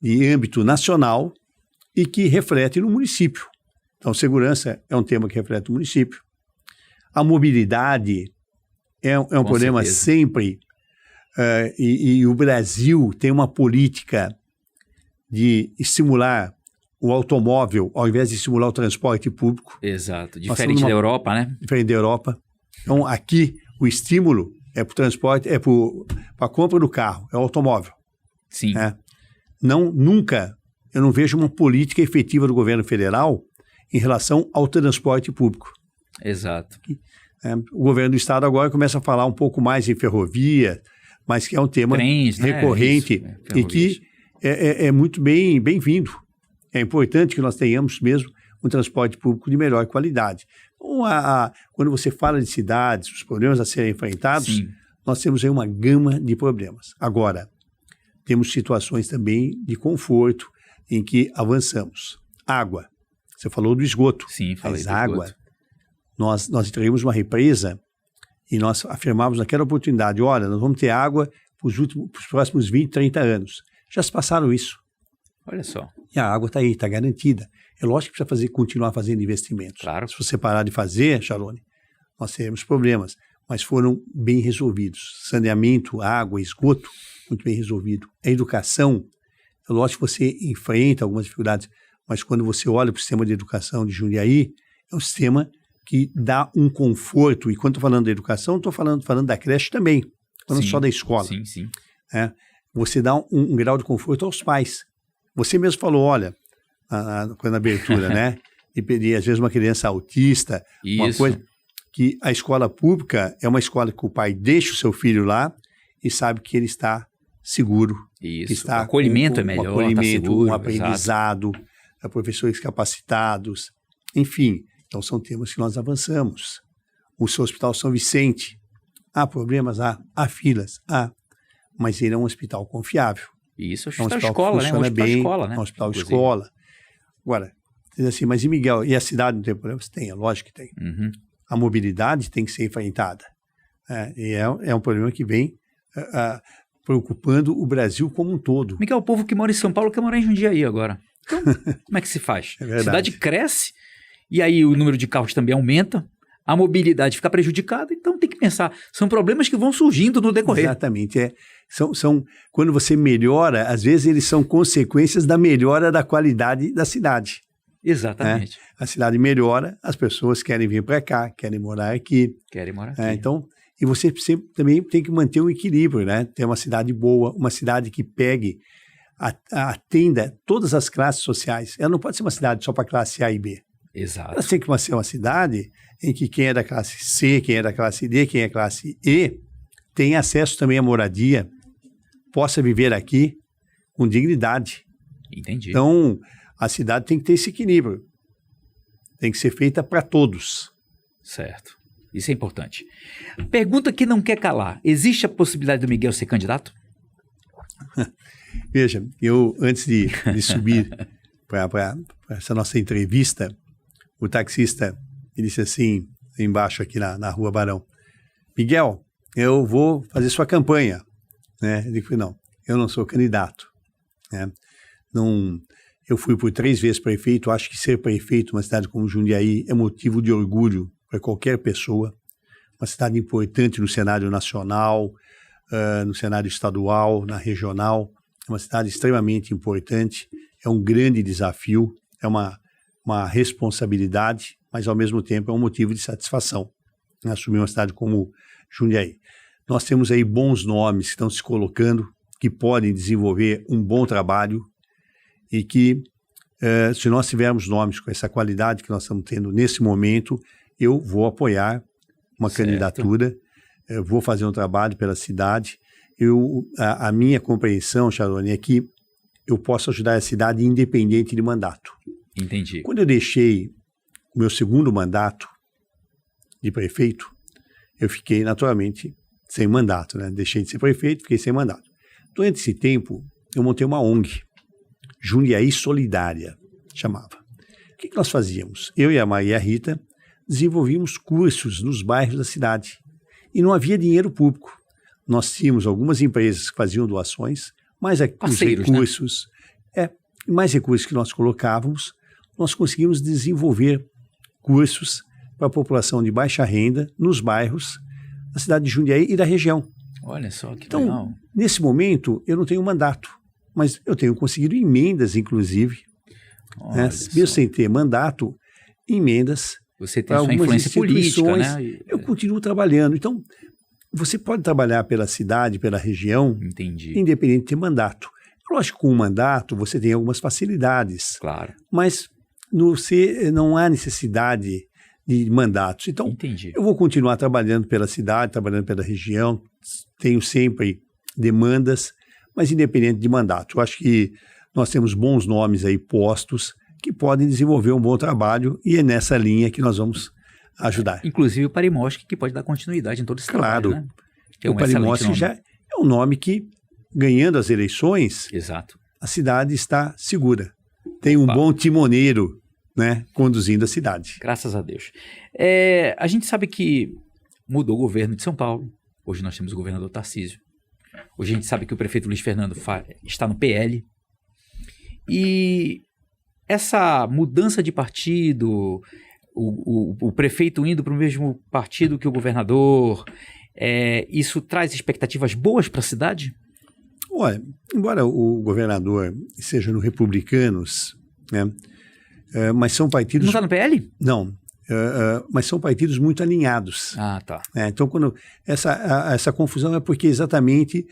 de âmbito nacional e que refletem no município. Então, segurança é um tema que reflete no município. A mobilidade é um problema sempre, e o Brasil tem uma política de estimular o automóvel ao invés de estimular o transporte público. Exato, diferente da Europa, né? Diferente da Europa. Então, aqui, o estímulo é para o transporte, é para a compra do carro, é o automóvel. Sim. Nunca, eu não vejo uma política efetiva do governo federal em relação ao transporte público. Exato. O governo do estado agora começa a falar um pouco mais em ferrovia, mas que é um tema recorrente, e que é muito bem-vindo. É importante que nós tenhamos mesmo um transporte público de melhor qualidade. Então, quando você fala de cidades, os problemas a serem enfrentados, nós temos aí uma gama de problemas. Agora, temos situações também de conforto em que avançamos. Água. Você falou do esgoto. Sim, falei Mas do água, esgoto. nós entregamos uma represa e nós afirmávamos naquela oportunidade, olha, nós vamos ter água para os próximos 20, 30 anos. Já se passaram isso. Olha só. E a água está aí, está garantida. É lógico que precisa continuar fazendo investimentos. Claro. Se você parar de fazer, Charone, nós teremos problemas, mas foram bem resolvidos. Saneamento, água, esgoto, muito bem resolvido. A educação, é lógico que você enfrenta algumas dificuldades, mas quando você olha para o sistema de educação de Jundiaí, é um sistema que dá um conforto. E quando estou falando da educação, estou falando da creche também, falando só da escola. Sim, sim. Você dá um grau de conforto aos pais. Você mesmo falou, olha, na abertura, né? E pedir, às vezes, uma criança autista, uma coisa que a escola pública é uma escola que o pai deixa o seu filho lá e sabe que ele está seguro. Isso, está o acolhimento é melhor, um acolhimento, tá seguro, um aprendizado, professores capacitados, enfim. Então, são temas que nós avançamos. O seu Hospital São Vicente, há problemas? Há filas? Mas ele é um hospital confiável. Isso, é um hospital escola, que funciona bem, escola, né? É um hospital escola. Agora, diz assim, mas e Miguel, e a cidade não tem problema? Tem, é lógico que tem. Uhum. A mobilidade tem que ser enfrentada. É um problema que vem preocupando o Brasil como um todo. Miguel, o povo que mora em São Paulo quer morar em Jundiaí agora. Então, como é que se faz? É A cidade cresce, e aí o número de carros também aumenta, a mobilidade fica prejudicada, então tem que pensar. São problemas que vão surgindo no decorrer. Exatamente. Quando você melhora, às vezes eles são consequências da melhora da qualidade da cidade. Exatamente. A cidade melhora, as pessoas querem vir para cá, querem morar aqui. Querem morar aqui. Então, e você sempre também tem que manter um equilíbrio, né? Ter uma cidade boa, uma cidade que pegue, atenda todas as classes sociais. Ela não pode ser uma cidade só para classe A e B. Exato. Ela tem que ser uma cidade em que quem é da classe C, quem é da classe D, quem é da classe E, tem acesso também à moradia, possa viver aqui com dignidade. Entendi. Então, a cidade tem que ter esse equilíbrio. Tem que ser feita para todos. Certo. Isso é importante. Pergunta que não quer calar. Existe a possibilidade do Miguel ser candidato? Veja, eu antes de subir para essa nossa entrevista, o taxista me disse assim, embaixo aqui na Rua Barão, Miguel, eu vou fazer sua campanha. Né? Ele disse, não, eu não sou candidato. Né? Não, eu fui por 3 vezes prefeito, acho que ser prefeito numa cidade como Jundiaí é motivo de orgulho para qualquer pessoa, uma cidade importante no cenário nacional, no cenário estadual, na regional, é uma cidade extremamente importante, é um grande desafio, é uma responsabilidade, mas ao mesmo tempo é um motivo de satisfação, né? Assumir uma cidade como Jundiaí. Nós temos aí bons nomes que estão se colocando, que podem desenvolver um bom trabalho e que, se nós tivermos nomes com essa qualidade que nós estamos tendo nesse momento, eu vou apoiar uma candidatura, vou fazer um trabalho pela cidade. A minha compreensão, Charone, é que eu posso ajudar a cidade independente de mandato. Entendi. Quando eu deixei o meu segundo mandato de prefeito, eu fiquei naturalmente sem mandato, né? Deixei de ser prefeito, fiquei sem mandato. Durante esse tempo, eu montei uma ONG, Jundiaí Solidária, chamava. O que nós fazíamos? Eu e a Maria Rita desenvolvíamos cursos nos bairros da cidade. E não havia dinheiro público. Nós tínhamos algumas empresas que faziam doações, mas os recursos, mais recursos que nós colocávamos, nós conseguimos desenvolver cursos para a população de baixa renda nos bairros da cidade de Jundiaí e da região. Olha só que então, legal. Nesse momento, eu não tenho mandato, mas eu tenho conseguido emendas, inclusive, né? Mesmo sem ter mandato, emendas. Você tem a sua influência política, né? Eu continuo trabalhando. Então, você pode trabalhar pela cidade, pela região, Entendi. Independente de ter mandato. Lógico que com o mandato você tem algumas facilidades. Claro. Mas não há necessidade de mandatos. Então, Entendi. Eu vou continuar trabalhando pela cidade, trabalhando pela região, tenho sempre demandas, mas independente de mandato. Eu acho que nós temos bons nomes aí postos que podem desenvolver um bom trabalho e é nessa linha que nós vamos ajudar. Inclusive o Parimoschi, que pode dar continuidade em todo esse trabalho, né? O Parimoschi já é um nome que ganhando as eleições, Exato. a cidade está segura. Tem um bom timoneiro, né, conduzindo a cidade. Graças a Deus. A gente sabe que mudou o governo de São Paulo. Hoje nós temos o governador Tarcísio. Hoje a gente sabe que o prefeito Luiz Fernando está no PL. E essa mudança de partido, o prefeito indo para o mesmo partido que o governador, isso traz expectativas boas para a cidade? Olha, embora o governador seja no Republicanos, né, mas são partidos... Não está no PL? Não, mas são partidos muito alinhados. Ah, tá. Então, quando essa confusão é porque exatamente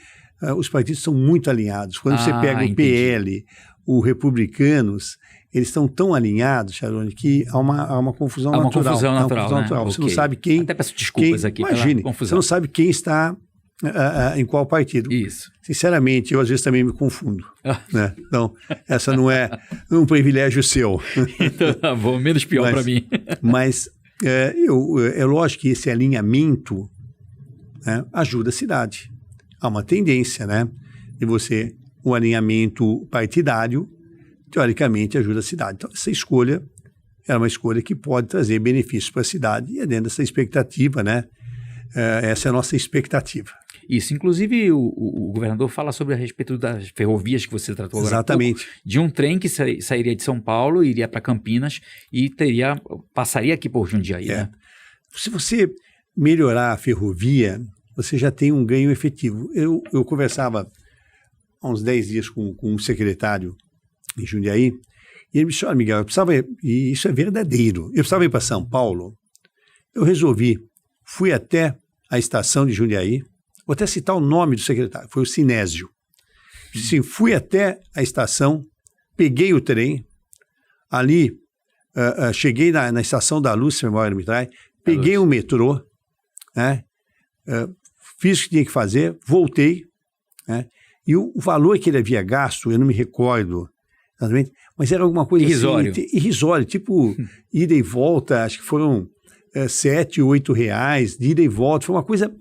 os partidos são muito alinhados. Quando você pega o PL, o Republicanos, eles estão tão alinhados, Charone, que há uma confusão natural. Há uma confusão natural, né? Você não sabe quem... Até peço desculpas aqui imagine, pela confusão. você não sabe quem está em qual partido. Isso. Sinceramente, eu às vezes também me confundo. Né? Então, essa não é um privilégio seu. Então, tá bom, menos pior para mim. Mas é lógico que esse alinhamento, né, ajuda a cidade. Há uma tendência, né, de você, o alinhamento partidário, teoricamente, ajuda a cidade. Então, essa escolha é uma escolha que pode trazer benefícios para a cidade e é dentro dessa expectativa, né? Essa é a nossa expectativa. Isso, inclusive o governador fala sobre a respeito das ferrovias que você tratou agora. Exatamente. De um trem que sairia de São Paulo, iria para Campinas e passaria aqui por Jundiaí, né? Se você melhorar a ferrovia, você já tem um ganho efetivo. Eu conversava há uns 10 dias com um secretário em Jundiaí e ele me disse, olha, Miguel, e isso é verdadeiro, eu precisava ir para São Paulo. Eu fui até a estação de Jundiaí, vou até citar o nome do secretário, foi o Sinésio. Sim, fui até a estação, peguei o trem, ali, cheguei na estação da Luz, se a memória não me trai, peguei o metrô, né, fiz o que tinha que fazer, voltei, né, e o valor que ele havia gasto, eu não me recordo exatamente, mas era alguma coisa irrisório. Assim, irrisório, tipo ida e volta, acho que foram 7, 8 reais, de ida e volta, foi uma coisa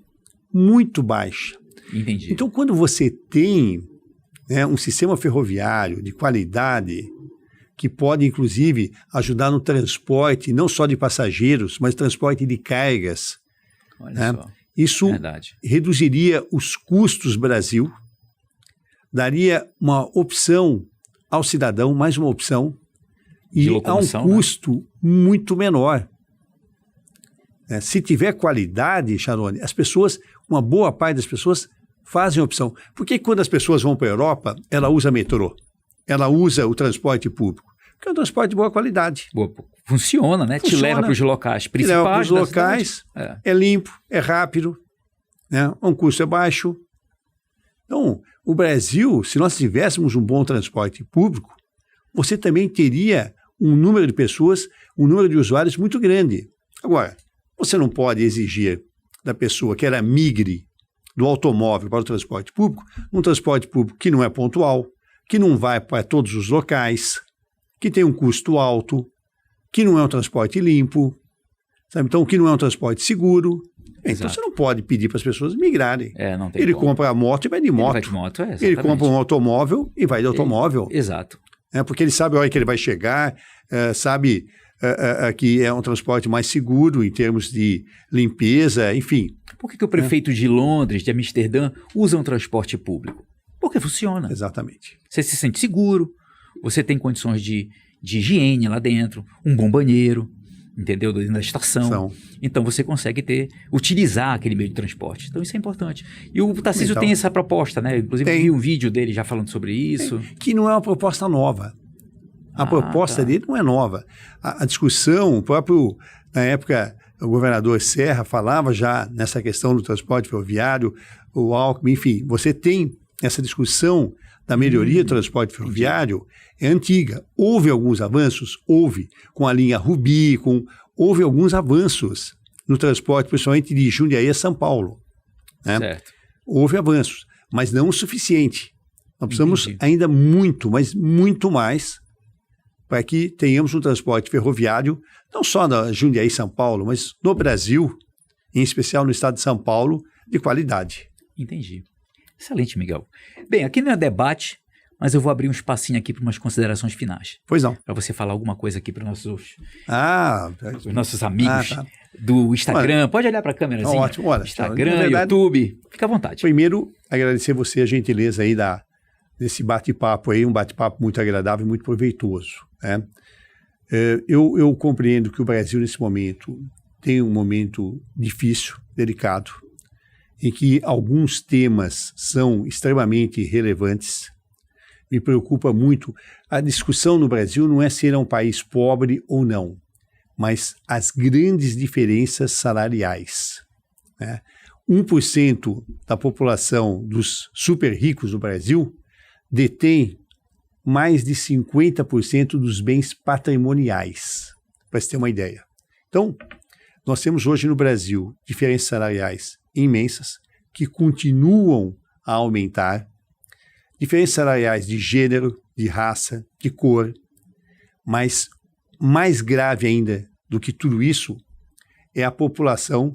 muito baixa. Entendi. Então, quando você tem, né, um sistema ferroviário de qualidade, que pode, inclusive, ajudar no transporte, não só de passageiros, mas transporte de cargas, olha só. Isso reduziria os custos Brasil, daria uma opção ao cidadão, mais uma opção, e a um custo muito menor. Se tiver qualidade, Charone, uma boa parte das pessoas fazem opção. Por que quando as pessoas vão para a Europa, ela usa metrô? Ela usa o transporte público? Porque é um transporte de boa qualidade. Funciona, né? Te leva para os locais principais. Te leva para os locais, é limpo, é rápido, né? Um custo é baixo. Então, o Brasil, se nós tivéssemos um bom transporte público, você também teria um número de pessoas, um número de usuários muito grande. Agora, você não pode exigir da pessoa que ela migre do automóvel para o transporte público, um transporte público que não é pontual, que não vai para todos os locais, que tem um custo alto, que não é um transporte limpo, sabe? Então, que não é um transporte seguro. Então, você não pode pedir para as pessoas migrarem. Não tem Ele como. compra a moto e vai de moto. Ele vai de moto, Ele compra um automóvel e vai de automóvel. Exato. Porque ele sabe a hora que ele vai chegar, sabe que é um transporte mais seguro em termos de limpeza, enfim. Por que o prefeito de Londres, de Amsterdã, usa um transporte público? Porque funciona. Exatamente. Você se sente seguro, você tem condições de higiene lá dentro, um bom banheiro, entendeu? Dentro da estação. Então você consegue utilizar aquele meio de transporte. Então isso é importante. E o Tarcísio tem essa proposta, né? Inclusive eu vi um vídeo dele já falando sobre isso. Que não é uma proposta nova. A proposta dele não é nova. A discussão, o próprio, na época, o governador Serra falava já nessa questão do transporte ferroviário, o Alckmin, enfim, você tem essa discussão da melhoria do transporte ferroviário, é antiga. Houve alguns avanços? Houve. Com a linha Rubi, houve alguns avanços no transporte, principalmente de Jundiaí a São Paulo. Né? Certo. Houve avanços, mas não o suficiente. Nós precisamos ainda muito, mas muito mais, para que tenhamos um transporte ferroviário, não só na Jundiaí, São Paulo, mas no Brasil, em especial no estado de São Paulo, de qualidade. Entendi. Excelente, Miguel. Bem, aqui não é debate, mas eu vou abrir um espacinho aqui para umas considerações finais. Pois não. Para você falar alguma coisa aqui para os os nossos amigos tá. do Instagram. Pode olhar para a câmerazinha. Ótimo, olha. Instagram, verdade, YouTube. Fica à vontade. Primeiro, agradecer você a gentileza aí desse bate-papo aí, um bate-papo muito agradável e muito proveitoso, né? Eu compreendo que o Brasil, nesse momento, tem um momento difícil, delicado, em que alguns temas são extremamente relevantes. Me preocupa muito. A discussão no Brasil não é se ele é um país pobre ou não, mas as grandes diferenças salariais, né? 1% da população dos super ricos do Brasil detém mais de 50% dos bens patrimoniais, para você ter uma ideia. Então, nós temos hoje no Brasil diferenças salariais imensas, que continuam a aumentar, diferenças salariais de gênero, de raça, de cor, mas mais grave ainda do que tudo isso é a população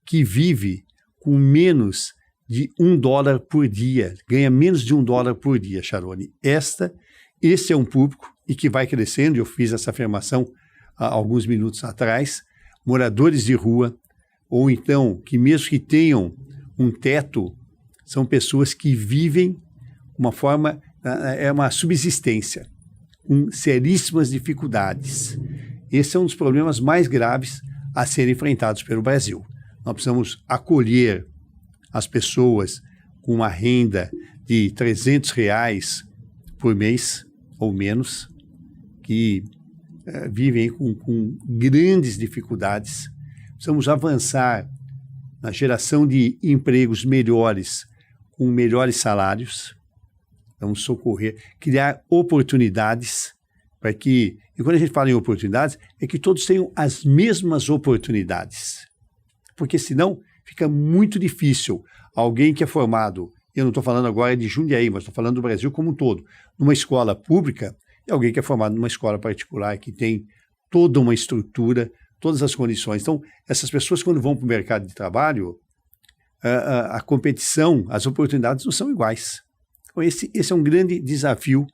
que vive com menos de $1 por dia, ganha menos de $1 por dia, Charone. Esse é um público e que vai crescendo, eu fiz essa afirmação há alguns minutos atrás, moradores de rua, ou então que mesmo que tenham um teto, são pessoas que vivem uma forma, é uma subsistência, com seríssimas dificuldades. Esse é um dos problemas mais graves a serem enfrentados pelo Brasil. Nós precisamos acolher as pessoas com uma renda de R$300 por mês ou menos, que vivem com grandes dificuldades. Precisamos avançar na geração de empregos melhores, com melhores salários. Vamos socorrer, criar oportunidades para que, e quando a gente fala em oportunidades, é que todos tenham as mesmas oportunidades. Porque senão fica muito difícil alguém que é formado, eu não estou falando agora de Jundiaí, mas estou falando do Brasil como um todo, numa escola pública, e alguém que é formado numa escola particular, que tem toda uma estrutura, todas as condições. Então, essas pessoas, quando vão para o mercado de trabalho, a competição, as oportunidades não são iguais. Então, esse é um grande desafio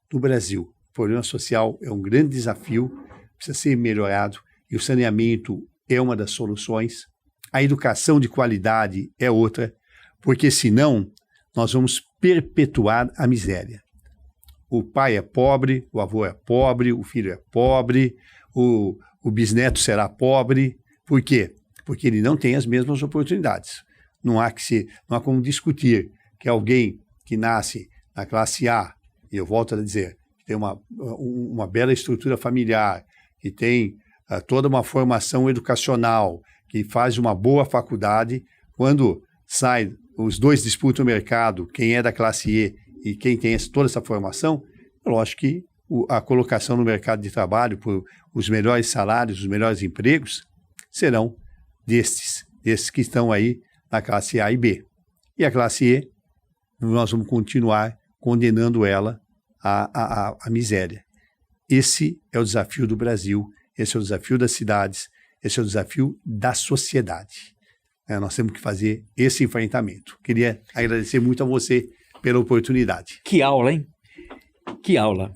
do Brasil. O problema social é um grande desafio, precisa ser melhorado, e o saneamento é uma das soluções. A educação de qualidade é outra, porque senão nós vamos perpetuar a miséria. O pai é pobre, o avô é pobre, o filho é pobre, o bisneto será pobre. Por quê? Porque ele não tem as mesmas oportunidades. Não há como discutir que alguém que nasce na classe A, e eu volto a dizer, que tem uma bela estrutura familiar, que tem toda uma formação educacional, que faz uma boa faculdade, quando sai, os dois disputam o mercado, quem é da classe E e quem tem toda essa formação, lógico que a colocação no mercado de trabalho por os melhores salários, os melhores empregos, serão destes que estão aí na classe A e B. E a classe E, nós vamos continuar condenando ela à miséria. Esse é o desafio do Brasil, esse é o desafio das cidades, esse é o desafio da sociedade. Nós temos que fazer esse enfrentamento. Queria agradecer muito a você pela oportunidade. Que aula, hein? Que aula.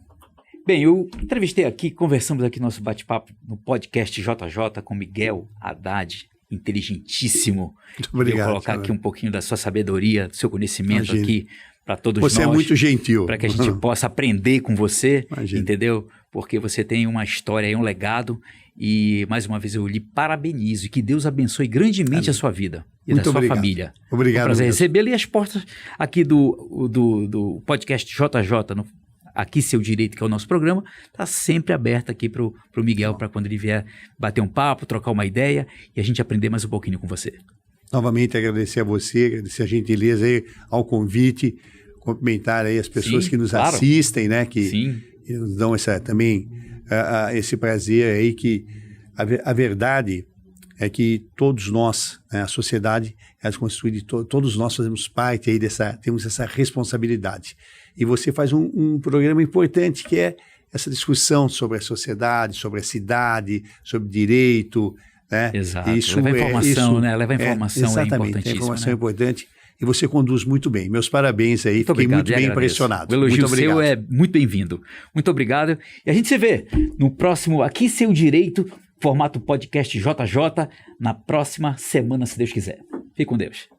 Bem, eu entrevistei aqui, conversamos aqui no nosso bate-papo no podcast JJ com Miguel Haddad, inteligentíssimo. Muito obrigado. Eu vou colocar aqui um pouquinho da sua sabedoria, do seu conhecimento. Imagina. Aqui para todos nós. Você é muito gentil. Para que a gente possa aprender com você, Imagina. Entendeu? Porque você tem uma história e um legado. E, mais uma vez, eu lhe parabenizo e que Deus abençoe grandemente a sua vida e muito da sua obrigado. Família. Obrigado. É um prazer recebê-lo e as portas aqui do podcast JJ, Aqui Seu Direito, que é o nosso programa, está sempre aberta aqui para o Miguel, para quando ele vier bater um papo, trocar uma ideia e a gente aprender mais um pouquinho com você. Novamente agradecer a você, agradecer a gentileza aí ao convite, cumprimentar aí as pessoas que nos assistem, né, que nos dão esse prazer aí, que a verdade é que todos nós, né, a sociedade é constituída de todos nós fazemos parte aí temos essa responsabilidade. E você faz um programa importante, que é essa discussão sobre a sociedade, sobre a cidade, sobre direito, né? Exato, leva informação, né? Leva informação, exatamente, é importantíssimo. Informação né? importante. e você conduz muito bem. Meus parabéns aí, fiquei muito bem impressionado. O elogio muito obrigado. seu é muito bem-vindo. Muito obrigado. E a gente se vê no próximo Aqui Seu Direito, formato podcast JJ, na próxima semana, se Deus quiser. Fique com Deus.